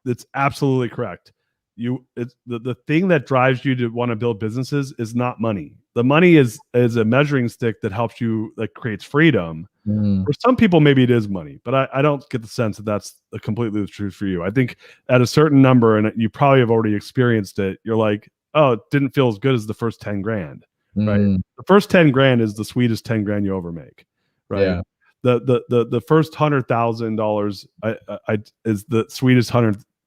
it's absolutely correct. It's the thing that drives you to want to build businesses is not money. The money is a measuring stick that helps you, that creates freedom. For some people, maybe it is money, but I don't get the sense that that's completely the truth for you. I think at a certain number, and you probably have already experienced it, you're like, oh, it didn't feel as good as the first 10 grand, right? The first 10 grand is the sweetest 10 grand you ever make, right? Yeah. The first $100,000 is the sweetest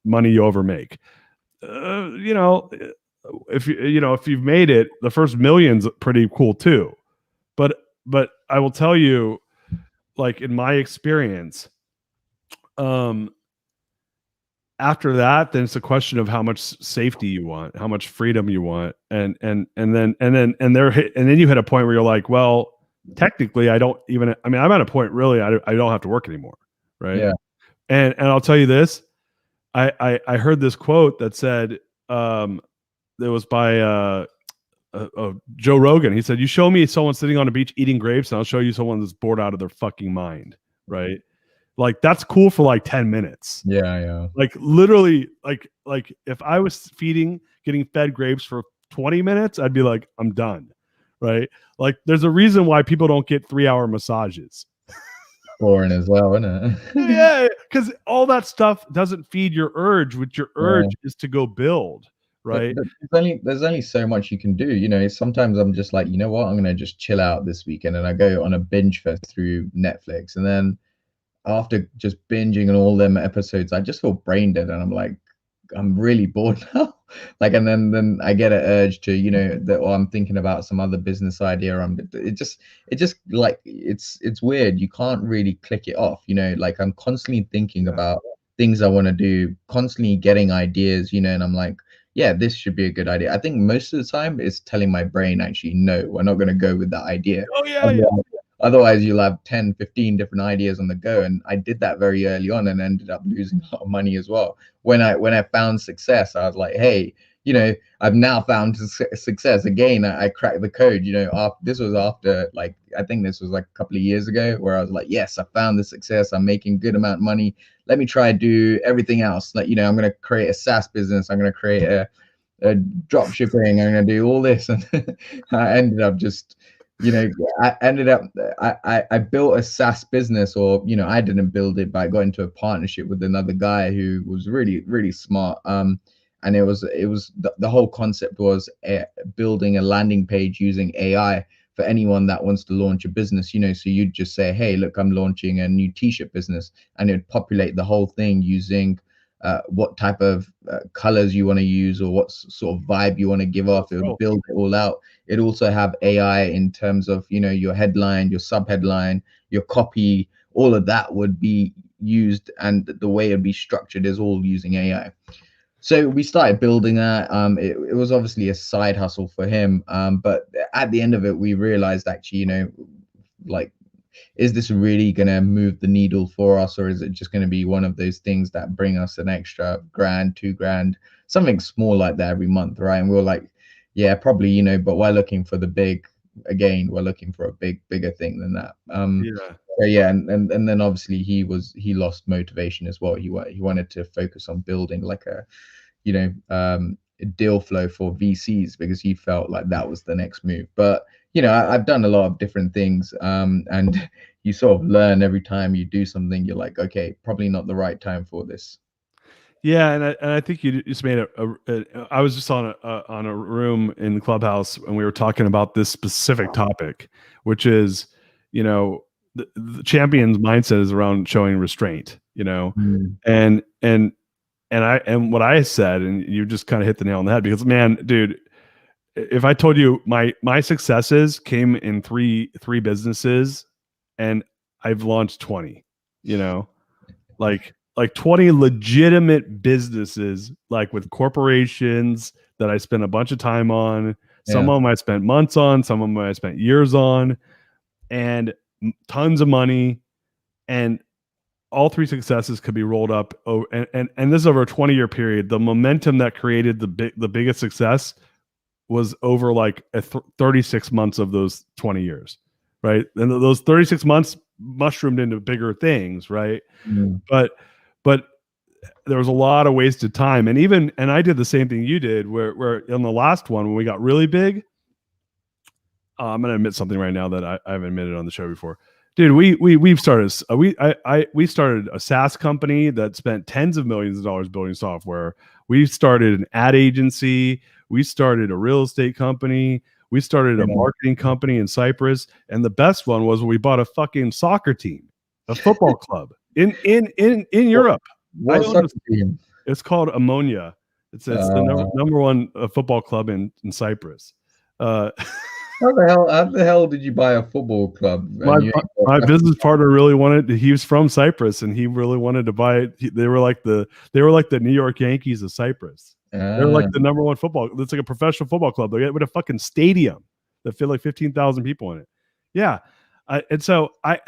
money you ever make. If you've made it, the first million's pretty cool too. But I will tell you, like in my experience, after that, then it's a question of how much safety you want, how much freedom you want, and then you hit a point where you're like, well, technically, I'm at a point really, I don't have to work anymore, right? Yeah. And I'll tell you this, I heard this quote that said, that was by Joe Rogan. He said, "You show me someone sitting on a beach eating grapes, and I'll show you someone that's bored out of their fucking mind." Right? Like that's cool for like 10 minutes. Yeah, yeah. Like literally, like if I was getting fed grapes for 20 minutes, I'd be like, I'm done. Right? Like there's a reason why people don't get 3-hour massages. Boring as well, isn't it? Yeah, because all that stuff doesn't feed your urge, which your urge is to go build. Right. But there's only so much you can do. Sometimes I'm just like, you know what, I'm gonna just chill out this weekend, and I go on a binge fest through Netflix, and then after just binging on all them episodes, I just feel brain dead, and I'm like, I'm really bored now. Like, and then I get an urge to, or I'm thinking about some other business idea. It's weird. You can't really click it off. Like I'm constantly thinking about things I want to do, constantly getting ideas. And I'm like, yeah, this should be a good idea. I think most of the time it's telling my brain, actually, no, we're not going to go with that idea. Oh yeah. Otherwise, you'll have 10, 15 different ideas on the go. And I did that very early on and ended up losing a lot of money as well. When I found success, I was like, hey, I've now found success again. I cracked the code. This was after, like, I think this was like a couple of years ago, where I was like, yes, I found the success. I'm making good amount of money. Let me try to do everything else. Like, I'm going to create a SaaS business. I'm going to create a drop shipping. I'm going to do all this. And I ended up just, I built a SaaS business, or, I didn't build it, but I got into a partnership with another guy who was really, really smart. And it was the whole concept was building a landing page using AI for anyone that wants to launch a business, so you'd just say, hey, look, I'm launching a new t-shirt business, and it would populate the whole thing using what type of colors you want to use, or what sort of vibe you want to give off. It would build it all out. It also have AI in terms of, your headline, your subheadline, your copy, all of that would be used, and the way it'd be structured is all using AI. So we started building that. It was obviously a side hustle for him. But at the end of it, we realized actually, like, is this really going to move the needle for us, or is it just going to be one of those things that bring us an extra grand, $2,000, something small like that every month, right? And we were like, yeah, probably, but we're looking for the big, again, we're looking for a bigger thing than that. So yeah, and then obviously he lost motivation as well. He wanted to focus on building like a deal flow for VCs, because he felt like that was the next move. But I've done a lot of different things, and you sort of learn every time you do something. You're like, okay, probably not the right time for this. Yeah, and I think you just made I was just on a room in Clubhouse, and we were talking about this specific topic, which is, the champion's mindset is around showing restraint, and what I said, and you just kind of hit the nail on the head, because, man, dude, if I told you my successes came in three businesses and I've launched 20, like 20 legitimate businesses, like with corporations that I spent a bunch of time on. Some of them I spent months on, some of them I spent years on, and tons of money. And all three successes could be rolled up. And this is over a 20-year period. The momentum that created the biggest success was over like 36 months of those 20 years, right? And those 36 months mushroomed into bigger things, right? But there was a lot of wasted time. And I did the same thing you did, where in the last one, when we got really big, I'm going to admit something right now that I haven't admitted on the show before. Dude, we started a SaaS company that spent tens of millions of dollars building software. We started an ad agency. We started a real estate company. We started a marketing company in Cyprus. And the best one was when we bought a fucking soccer team, a football club in Europe. What soccer team? It's called Ammonia. It's the number one football club in Cyprus. How the hell did you buy a football club? My business partner really wanted. He was from Cyprus, and he really wanted to buy it. They were like the New York Yankees of Cyprus. They were like the number one football. It's like a professional football club. They with a fucking stadium that fit like 15,000 people in it. Yeah, and so I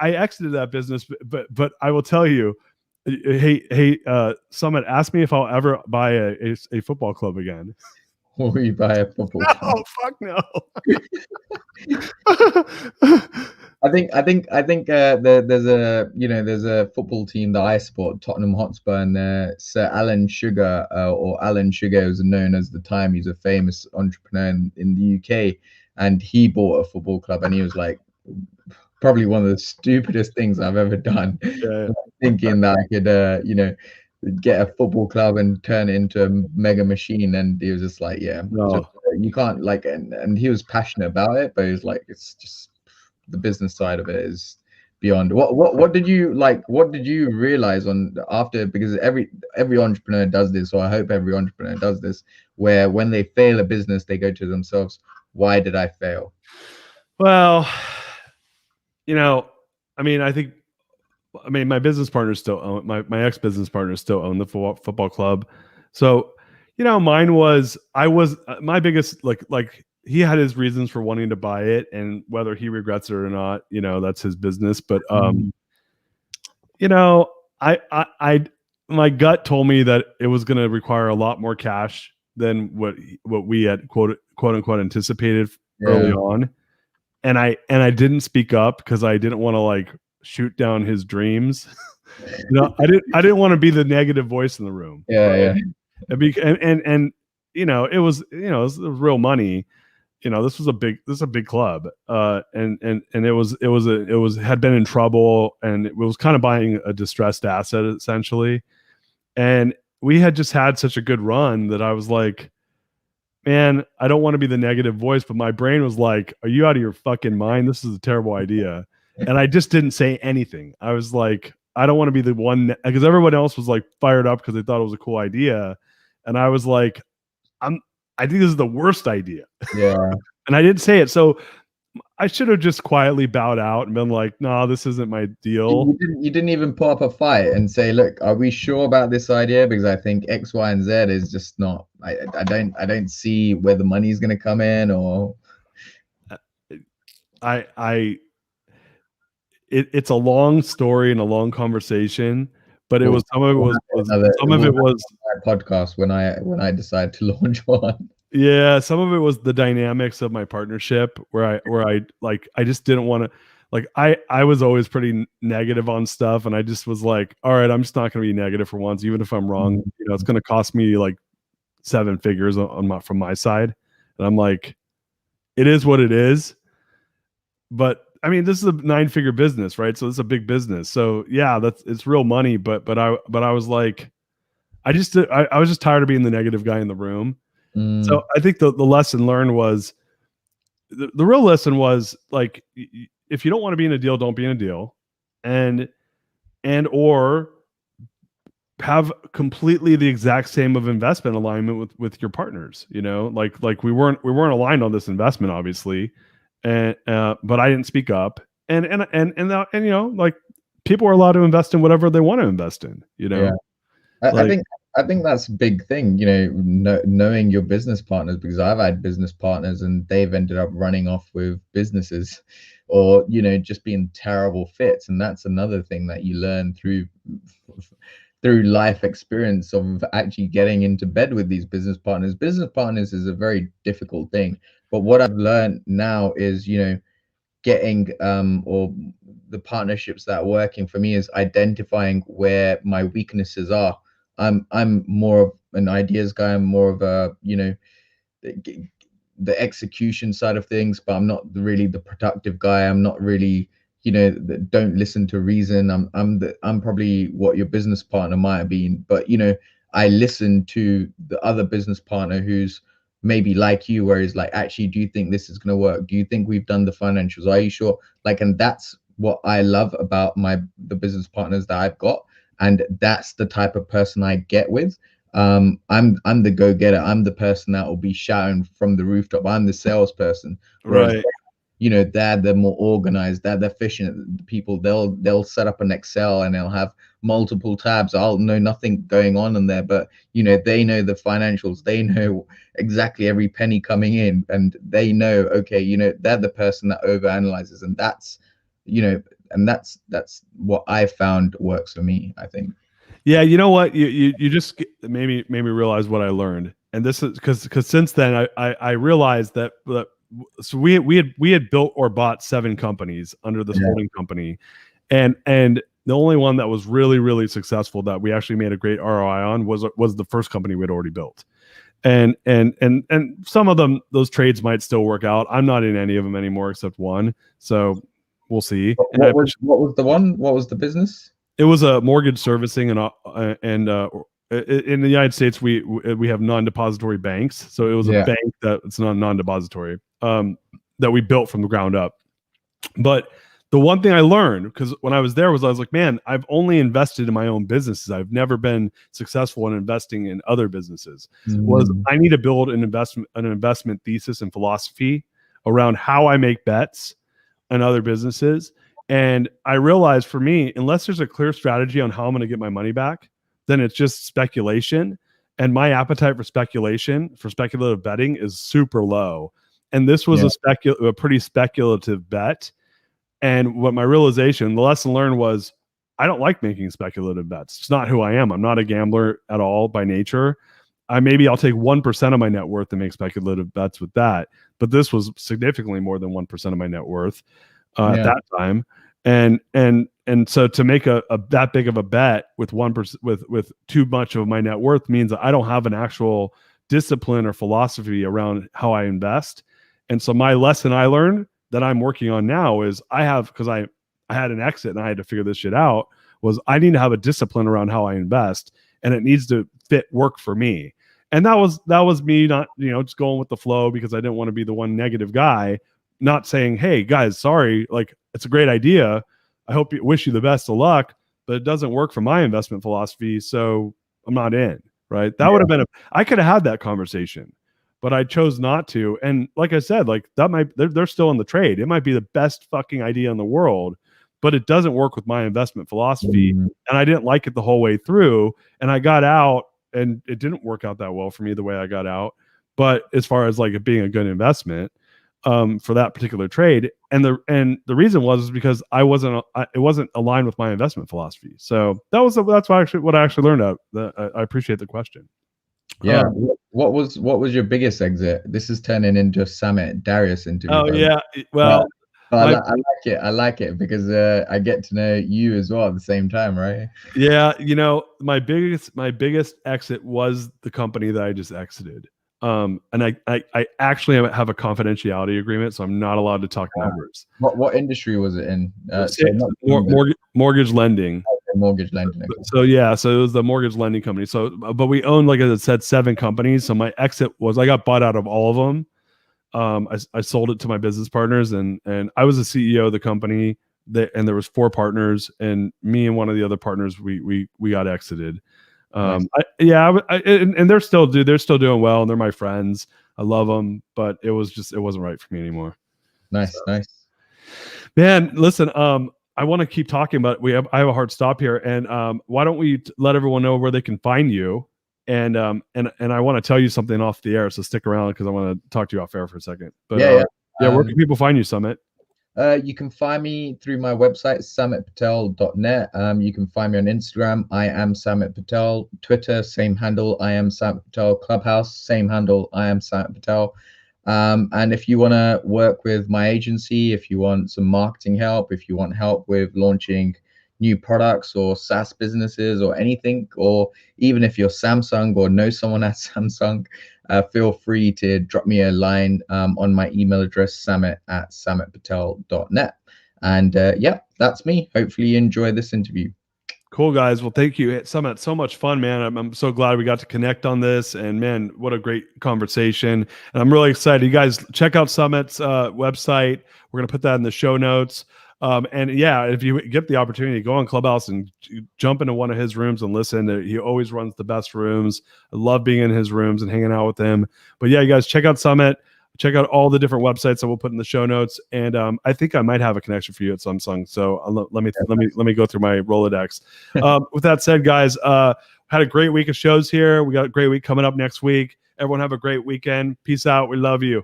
exited that business, but I will tell you, hey, Summit, ask me if I'll ever buy a football club again. Will you buy a football club? No, fuck no. I think there's a football team that I support, Tottenham Hotspur, and Sir Alan Sugar, or Alan Sugar is known as the time. He's a famous entrepreneur in the UK, and he bought a football club, and he was like, probably one of the stupidest things I've ever done. Yeah. Thinking that I could, get a football club and turn it into a mega machine, and he was just like, you can't, like, and he was passionate about it, but he was like, it's just the business side of it is beyond. What did you realize on after, because every entrepreneur does this, or I hope every entrepreneur does this, where when they fail a business, they go to themselves, why did I fail? Well, my business partners still own, my ex-business partners still own the football club. So, mine was, my biggest, like he had his reasons for wanting to buy it, and whether he regrets it or not, that's his business. But, my gut told me that it was going to require a lot more cash than what we had quote unquote anticipated early on. And I didn't speak up because I didn't want to like shoot down his dreams. I didn't want to be the negative voice in the room. Yeah. And it was real money. This was a big club. And it had been in trouble, and it was kind of buying a distressed asset essentially. And we had just had such a good run that I was like, man, I don't want to be the negative voice, but my brain was like, are you out of your fucking mind? This is a terrible idea. And I just didn't say anything. I was like, I don't want to be the one, because everyone else was like fired up because they thought it was a cool idea. And I was like, I think this is the worst idea. Yeah. And I didn't say it. So I should have just quietly bowed out and been like, no, this isn't my deal. You didn't even put up a fight and say, look, are we sure about this idea? Because I think X, Y, and Z is just not, I don't see where the money is going to come in, or. It's a long story and a long conversation, but it was, some of it was my podcast when I decided to launch one. Yeah, some of it was the dynamics of my partnership where I just didn't want to, like, I was always pretty negative on stuff, and I just was like, all right, I'm just not going to be negative for once, even if I'm wrong. It's going to cost me like 7 figures from my side, and I'm like, it is what it is. But I mean, this is a 9-figure business, right? So it's a big business. So yeah, it's real money. But I was like, I was just tired of being the negative guy in the room. So I think the lesson learned was, the real lesson was, like, if you don't want to be in a deal, don't be in a deal, and or have completely the exact same of investment alignment with your partners. Like we weren't aligned on this investment, obviously, and but I didn't speak up, and you know, like people are allowed to invest in whatever they want to invest in, you know. Yeah. I Like, think that's a big thing, you know, knowing your business partners, because I've had business partners and they've ended up running off with businesses, or you know, just being terrible fits. And that's another thing that you learn through life experience of actually getting into bed with these business partners. Business partners is a very difficult thing, but what I've learned now is, you know, getting or the partnerships that are working for me is identifying where my weaknesses are. I'm more of an ideas guy. I'm more of a, you know, the execution side of things, but I'm not really the productive guy. I'm not really, you know, don't listen to reason. I'm probably what your business partner might have been, but you know, I listen to the other business partner who's maybe like you, where he's like, actually, do you think this is going to work? Do you think we've done the financials? Are you sure? Like, and that's what I love about the business partners that I've got, and that's the type of person I get with. I'm the go-getter. I'm the person that will be shouting from the rooftop. I'm the salesperson. Whereas, right. you know, they're more organized. They're efficient people. They'll set up an Excel and they'll have multiple tabs. I'll know nothing going on in there, but you know, they know the financials. They know exactly every penny coming in, and they know, okay, you know, they're the person that overanalyzes, and that's, you know, and that's what I found works for me, I think. Yeah, you know what? You just made me realize what I learned, and this is because since then I realized that so we had built or bought 7 companies under this holding company, and the only one that was really successful that we actually made a great ROI on was the first company we'd already built. And some of them, those trades might still work out. I'm not in any of them anymore except one, so we'll see. What was the one? What was the business? It was a mortgage servicing, and in the United States we have non-depository banks, so it was a bank that it's not non-depository, that we built from the ground up. But the one thing I learned, because when I was there, was I was like, man, I've only invested in my own businesses. I've never been successful in investing in other businesses. Was I need to build an investment thesis and philosophy around how I make bets on other businesses. And I realized for me, unless there's a clear strategy on how I'm going to get my money back, then it's just speculation. And my appetite for speculative betting is super low. And this was a pretty speculative bet. And what my realization, the lesson learned was, I don't like making speculative bets. It's not who I am. I'm not a gambler at all by nature. Maybe I'll take 1% of my net worth and make speculative bets with that. But this was significantly more than 1% of my net worth at that time. And so to make a that big of a bet with 1% with too much of my net worth means that I don't have an actual discipline or philosophy around how I invest. And so my lesson I learned that I'm working on now is because I had an exit and I had to figure this shit out, was I need to have a discipline around how I invest, and it needs to work for me. And that was me not, you know, just going with the flow because I didn't want to be the one negative guy, not saying, hey guys, sorry, like it's a great idea. I wish you the best of luck, but it doesn't work for my investment philosophy, so I'm not in. Right? That would have been I could have had that conversation, but I chose not to. And like I said, like they're still in the trade. It might be the best fucking idea in the world, but it doesn't work with my investment philosophy. And I didn't like it the whole way through. And I got out, and it didn't work out that well for me the way I got out. But as far as like it being a good investment for that particular trade, and the reason was because it wasn't aligned with my investment philosophy. So that's what I actually learned out. I appreciate the question. Yeah. What was your biggest exit? This is turning into Samit Darius interview. Oh yeah. Well, but I like it because I get to know you as well at the same time, right? Yeah, you know, my biggest exit was the company that I just exited. And I actually have a confidentiality agreement, so I'm not allowed to talk numbers. What industry was it in? Mortgage lending. Mortgage lending. So yeah, so it was the mortgage lending company. So, but we own, like I said, 7 companies. So my exit was I got bought out of all of them. I sold it to my business partners, and I was the CEO of the company. And there was 4 partners, and me and one of the other partners, we got exited. Nice. And they're still doing well, and they're my friends. I love them, but it wasn't right for me anymore. Nice. Man, listen, I want to keep talking, but I have a hard stop here. And why don't we let everyone know where they can find you? And I want to tell you something off the air, so stick around because I want to talk to you off air for a second. But where can people find you, Samit? You can find me through my website, samitpatel.net. You can find me on Instagram. I am Samit Patel. Twitter, same handle. I am Samit Patel. Clubhouse, same handle. I am Samit Patel. And if you want to work with my agency, if you want some marketing help, if you want help with launching new products or SaaS businesses or anything, or even if you're Samsung or know someone at Samsung, feel free to drop me a line on my email address, samit@samitpatel.net. And yeah, that's me. Hopefully you enjoy this interview. Cool, guys. Well, thank you, Samit. So much fun, man. I'm so glad we got to connect on this, and man, what a great conversation. And I'm really excited. You guys check out Samit's website. We're going to put that in the show notes. And yeah, if you get the opportunity, go on Clubhouse and jump into one of his rooms and listen. He always runs the best rooms. I love being in his rooms and hanging out with him. But yeah, you guys check out Samit. Check out all the different websites that we'll put in the show notes. And I think I might have a connection for you at Samsung. So let me go through my Rolodex. With that said, guys, had a great week of shows here. We got a great week coming up next week. Everyone have a great weekend. Peace out. We love you.